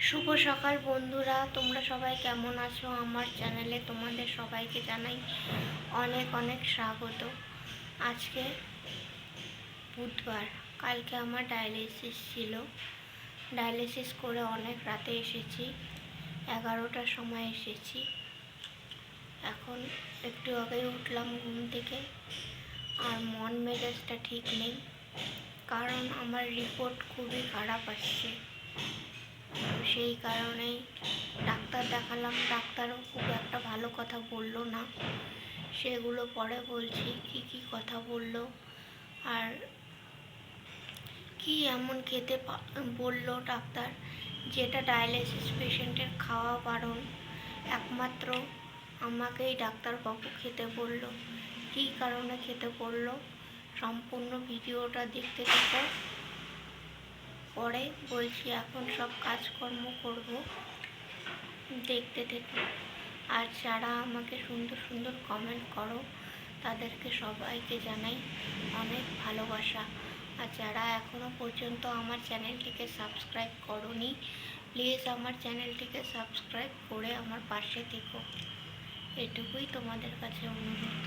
শুভ সকাল বন্ধুরা, তোমরা সবাই কেমন আছো? আমার চ্যানেলে তোমাদের সবাইকে জানাই অনেক অনেক স্বাগত। আজকে বুধবার, কালকে আমার ডায়ালিসিস ছিল। ডায়ালিসিস করে অনেক রাতে এসেছি, 11টার সময় এসেছি। এখন একটু আগেই উঠলাম ঘুম থেকে, আর মন মেজাজটা ঠিক নেই, কারণ আমার রিপোর্ট খুবই খারাপ আসছে। সেই কারণেই ডাক্তার দেখালাম, ডাক্তারও খুব একটা ভালো কথা বললো না। সেগুলো পরে বলছি কি কথা বললো, আর কি এমন খেতে বললো ডাক্তার যেটা ডায়ালিসিস পেশেন্টের খাওয়া বারণ। একমাত্র আমাকেই ডাক্তারবাবু খেতে বললো। কী কারণে খেতে বললো সম্পূর্ণ ভিডিওটা দেখতে থাকো, পরে বলছি। এখন সব কাজকর্ম করব, দেখতে থেকো। আর যারা আমাকে সুন্দর সুন্দর কমেন্ট করো তাদেরকে সবাইকে জানাই অনেক ভালোবাসা। আর যারা এখনও পর্যন্ত আমার চ্যানেলটিকে সাবস্ক্রাইব করোনি, প্লিজ আমার চ্যানেলটিকে সাবস্ক্রাইব করে আমার পাশে থেকো, এটুকুই তোমাদের কাছে অনুরোধ।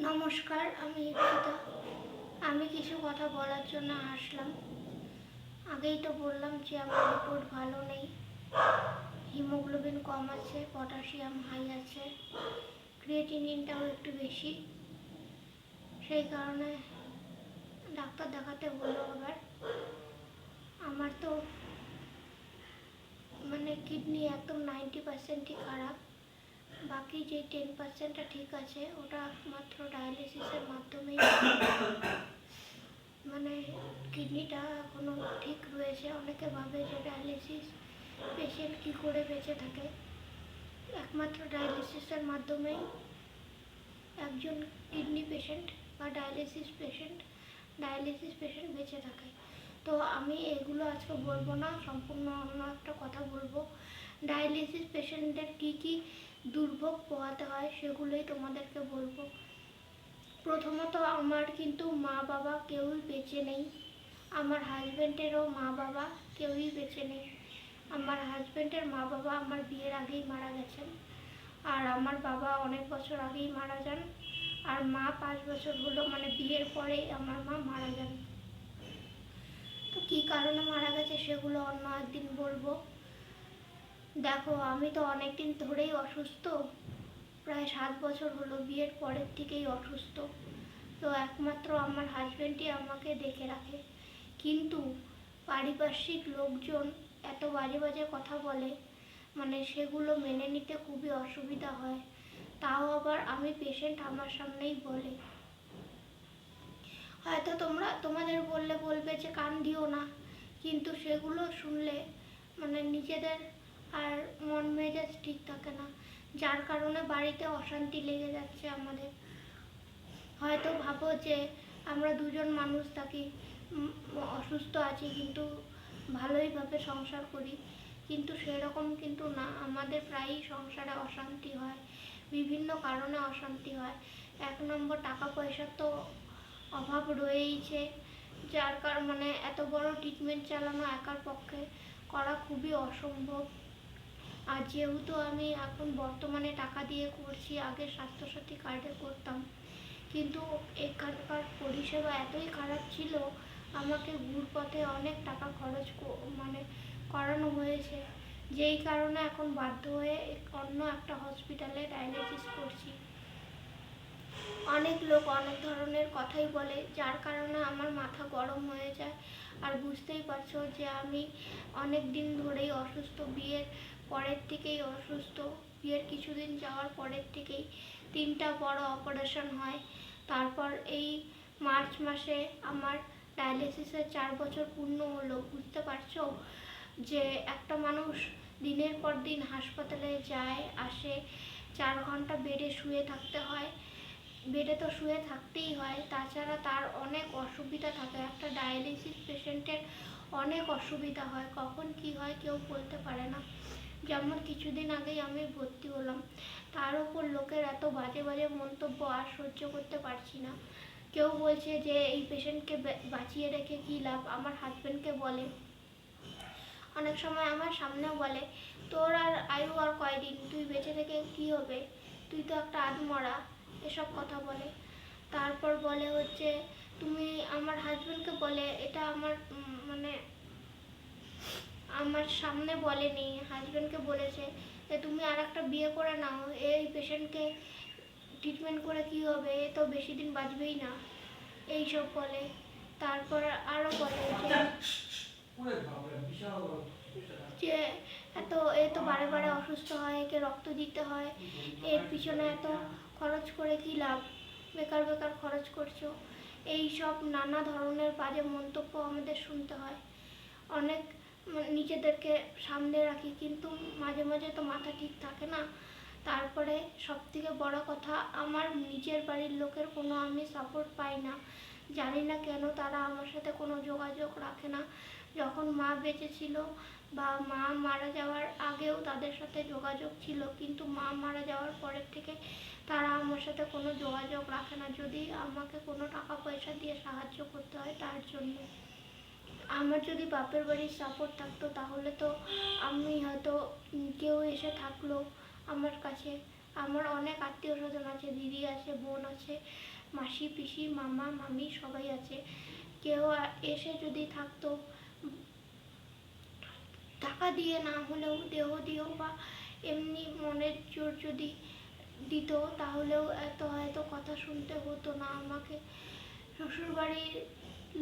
নমস্কার, আমি ইপ্সিতা। আমি কিছু কথা বলার জন্য আসলাম। আগেই তো বললাম যে আমার রিপোর্ট ভালো নেই, হিমোগ্লোবিন কম আছে, পটাশিয়াম হাই আছে, ক্রিয়েটিনিনটাও একটু বেশি। সেই কারণে ডাক্তার দেখাতে বললো। আবার আমার তো কিডনি একদম 90%ই খারাপ, বাকি যে 10%টা ঠিক আছে, ওটা মাত্র ডায়ালিসিসের মাধ্যমেই কিডনিটা এখনো ঠিক রয়েছে। অনেকে ভাবে যে ডায়ালিসিস পেশেন্ট কী করে বেঁচে থাকে। একমাত্র ডায়ালিসিসের মাধ্যমেই একজন কিডনি পেশেন্ট বা ডায়ালিসিস পেশেন্ট বেঁচে থাকে। তো আমি এগুলো আজকে বলবো না, সম্পূর্ণ অন্য একটা কথা বলবো। ডায়ালিসিস পেশেন্টদের কী দুর্ভোগ পোহাতে হয় সেগুলোই তোমাদেরকে বলবো। প্রথমত, আমার কিন্তু মা বাবা কেউই বেঁচে নেই। আমার হাজব্যান্ডেরও মা বাবা কেউই বেঁচে নেই। আমার হাজব্যান্ডের মা বাবা আমার বিয়ের আগেই মারা গেছেন, আর আমার বাবা অনেক বছর আগেই মারা যান। আর মা 5 বছর হলো, বিয়ের পরেই আমার মা মারা যান। তো কী কারণে মারা গেছে সেগুলো অন্য একদিন বলবো। দেখো, আমি তো অনেক দিন ধরেই অসুস্থ, প্রায় 7 বছর হলো, বিয়ের পরের থেকেই অসুস্থ। তো একমাত্র আমার হাজব্যান্ডই আমাকে দেখে রাখে। কিন্তু পারিপার্শ্বিক লোকজন এত বাজে বাজে কথা বলে, সেগুলো মেনে নিতে খুবই অসুবিধা হয়। তাও আবার আমি পেশেন্ট আমার সামনেই বলে। হয়তো তোমাদের বলবে যে কান দিও না, কিন্তু সেগুলো শুনলে নিজেদের আর মন মেজাজ ঠিক থাকে না, যার কারণে বাড়িতে অশান্তি লেগে যাচ্ছে আমাদের। হয়তো ভাবো যে আমরা দুজন মানুষ থাকি, অসুস্থ আছি, কিন্তু ভালোইভাবে সংসার করি, কিন্তু সেরকম কিন্তু না। আমাদের প্রায়ই সংসারে অশান্তি হয়, বিভিন্ন কারণে অশান্তি হয়। 1 নম্বর, টাকা পয়সার তো অভাব রয়েইছে, যার কারণে এত বড় ট্রিটমেন্ট চালানো একার পক্ষে করা খুবই অসম্ভব। আর যেহেতু আমি এখন বর্তমানে টাকা দিয়ে করছি, আগে স্বাস্থ্যসাথী কার্ডে করতাম, কিন্তু এখানকার পরিষেবা এতই খারাপ ছিল, আমাকে ঘুরপথে অনেক টাকা খরচ করানো হয়েছে, যেই কারণে এখন বাধ্য হয়ে অন্য একটা হসপিটালে ডায়ালিসিস করছি। অনেক লোক অনেক ধরনের কথাই বলে, যার কারণে আমার মাথা গরম হয়ে যায়। আর বুঝতেই পারছো যে আমি অনেক দিন ধরেই অসুস্থ, বিয়ের পরের থেকেই অসুস্থ। বিয়ের কিছুদিন যাওয়ার পরের থেকেই 3টা বড় অপারেশন হয়। তারপর এই মার্চ মাসে আমার ডায়ালিসিসের 4 বছর পূর্ণ হলো। বুঝতে পারছো যে একটা মানুষ দিনের পর দিন হাসপাতালে যায় আসে, 4 ঘন্টা বেডে শুয়ে থাকতে হয়, বেডে তো শুয়ে থাকতেই হয়, তাছাড়া তার অনেক অসুবিধা থাকে। একটা ডায়ালিসিস পেশেন্টের অনেক অসুবিধা হয়, কখন কি হয় কেউ বলতে পারে না। যেমন কিছুদিন আগেই আমি ভর্তি হলাম, তার উপর লোকের এত বাজে বাজে মন্তব্য আর সহ্য করতে পারছি না। কেউ বলছে যে এই পেশেন্টকে বাঁচিয়ে রেখে কী লাভ। আমার হাজব্যান্ডকে বলে, অনেক সময় আমার সামনেও বলে, তোর আর আয়ু আর কয়দিন, তুই বেঁচে থেকে কী হবে, তুই তো একটা আধমরা, এসব কথা বলে। তারপর বলে হচ্ছে, তুমি আমার হাজব্যান্ডকে বলে, এটা আমার মানে আমার সামনে বলেনি, হাজব্যান্ডকে বলেছে যে তুমি আর একটা বিয়ে করে নাও, এই পেশেন্টকে ট্রিটমেন্ট করে কি হবে, এ তো বেশি দিন বাঁচবেই না, এইসব বলে। তারপর আরও বলে যে এ তো বারে বারে অসুস্থ হয়, একে রক্ত দিতে হয়, এর পিছনে এত খরচ করে কি লাভ, বেকার বেকার খরচ করছো, এই সব নানা ধরনের বাজে মন্তব্য আমাদের শুনতে হয়। অনেক নিজেদেরকে সামলে রাখি, কিন্তু মাঝে মাঝে তো মাথা ঠিক থাকে না। তারপরে সবথেকে বড় কথা, আমার নিজের বাড়ির লোকের কোনো আমি সাপোর্ট পাই না। জানি না কেন তারা আমার সাথে কোনো যোগাযোগ রাখে না। যখন মা বেঁচে ছিল বা মা মারা যাওয়ার আগেও তাদের সাথে যোগাযোগ ছিল, কিন্তু মা মারা যাওয়ার পরের থেকে তারা আমার সাথে কোনো যোগাযোগ রাখে না, যদি আমাকে কোনো টাকা পয়সা দিয়ে সাহায্য করতে হয় তার জন্য। আমার যদি বাপের বাড়ির সাপোর্ট থাকতো তাহলে তো আমি হয়তো কেউ এসে থাকলো আমার কাছে। আমার অনেক আত্মীয় স্বজন আছে, দিদি আছে, বোন আছে, মাসি পিসি মামা মামি সবাই আছে। কেউ এসে যদি থাকতো, টাকা দিয়ে না হলেও দেহ দিয়েও বা এমনি মনের জোর যদি দিত, তাহলেও এত হয়তো কথা শুনতে হতো না আমাকে। শ্বশুরবাড়ির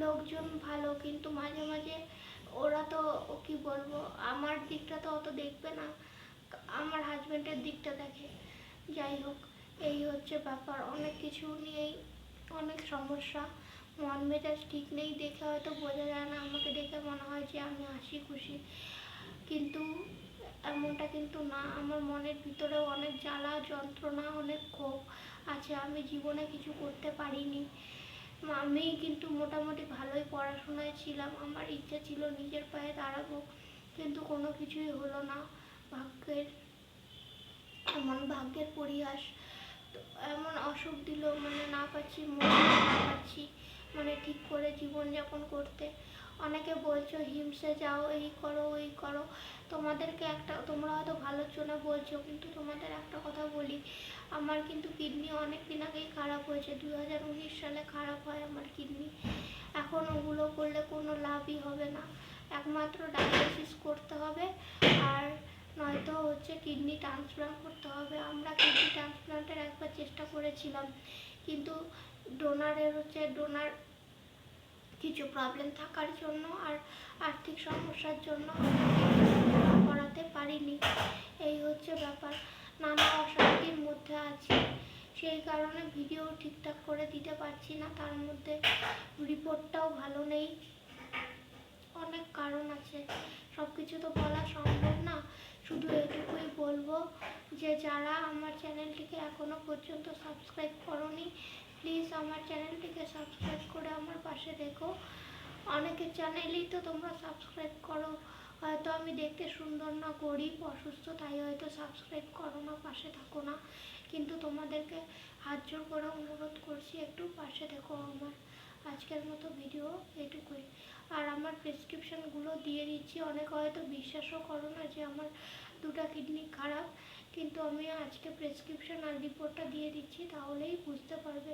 লোকজন ভালো, কিন্তু মাঝে মাঝে ওরা তো কি বলবো, আমার দিকটা তো অত দেখবে না, আমার হাজব্যান্ডের দিকটা দেখে। যাই হোক, এই হচ্ছে ব্যাপার, অনেক কিছু নিয়েই অনেক সমস্যা। মন মেজাজ ঠিক নেই দেখে হয়তো বোঝা যায় না, আমাকে দেখে মনে হয় যে আমি হাসি খুশি, কিন্তু এমনটা কিন্তু না। আমার মনের ভিতরেও অনেক জ্বালা যন্ত্রণা, অনেক ক্ষোভ আছে। আমি জীবনে কিছু করতে পারিনি। আমি কিন্তু মোটামুটি ভালোই পড়াশোনায় ছিলাম, আমার ইচ্ছে ছিল নিজের পায়ে দাঁড়াবো, কিন্তু কোনো কিছুই হলো না। ভাগ্যের ভাগ্যের পরিহাস, এমন অসুখ দিল, না পাচ্ছি না পাচ্ছি ঠিক করে জীবনযাপন করতে। অনেকে বলছো হিমসে যাও, এই করো ওই করো, তোমরা হয়তো ভালোর জন্য বলছো, কিন্তু তোমাদের একটা কথা বলি, আমার কিন্তু কিডনি অনেক দিন আগেই খারাপ হয়েছে, 2019 সালে খারাপ হয় আমার কিডনি। এখন ওগুলো করলে কোনো লাভই হবে না, একমাত্র ডায়ালিসিস করতে হবে, আর নয়তো হচ্ছে কিডনি ট্রান্সপ্লান্ট করতে হবে। আমরা কিডনি ট্রান্সপ্লান্টের একবার চেষ্টা করেছিলাম, কিন্তু ডোনার কিছু প্রবলেম থাকার জন্য আর আর্থিক সমস্যার জন্য আমরা করাতে পারিনি। এই হচ্ছে ব্যাপার, নানা অশান্তির মধ্যে আছি, সেই কারণে ভিডিও ঠিকঠাক করে দিতে পারছি না, তার মধ্যে রিপোর্টটাও ভালো নেই। অনেক কারণ আছে, সব কিছু তো বলা সম্ভব না। শুধু এটুকুই বলবো যে যারা আমার চ্যানেলটিকে এখনো পর্যন্ত সাবস্ক্রাইব করোনি, প্লিজ আমার চ্যানেলটিকে সাবস্ক্রাইব করে আমার পাশে দেখো। অনেকের চ্যানেলেই তো তোমরা সাবস্ক্রাইব করো, হয়তো আমি দেখতে সুন্দর না, গরিব অসুস্থ, তাই হয়তো সাবস্ক্রাইব করো না, পাশে থাকো না, কিন্তু তোমাদেরকে হাত জোর করে অনুরোধ করছি একটু পাশে দেখো আমার। আজকের মতো ভিডিও এটুকুই। আর আমার প্রেসক্রিপশানগুলো দিয়ে দিচ্ছি, অনেকে হয়তো বিশ্বাসও করো না যে আমার দুটো কিডনি খারাপ, কিন্তু আমি আজকে প্রেসক্রিপশান আর রিপোর্টটা দিয়ে দিচ্ছি, তাহলেই বুঝতে পারবে।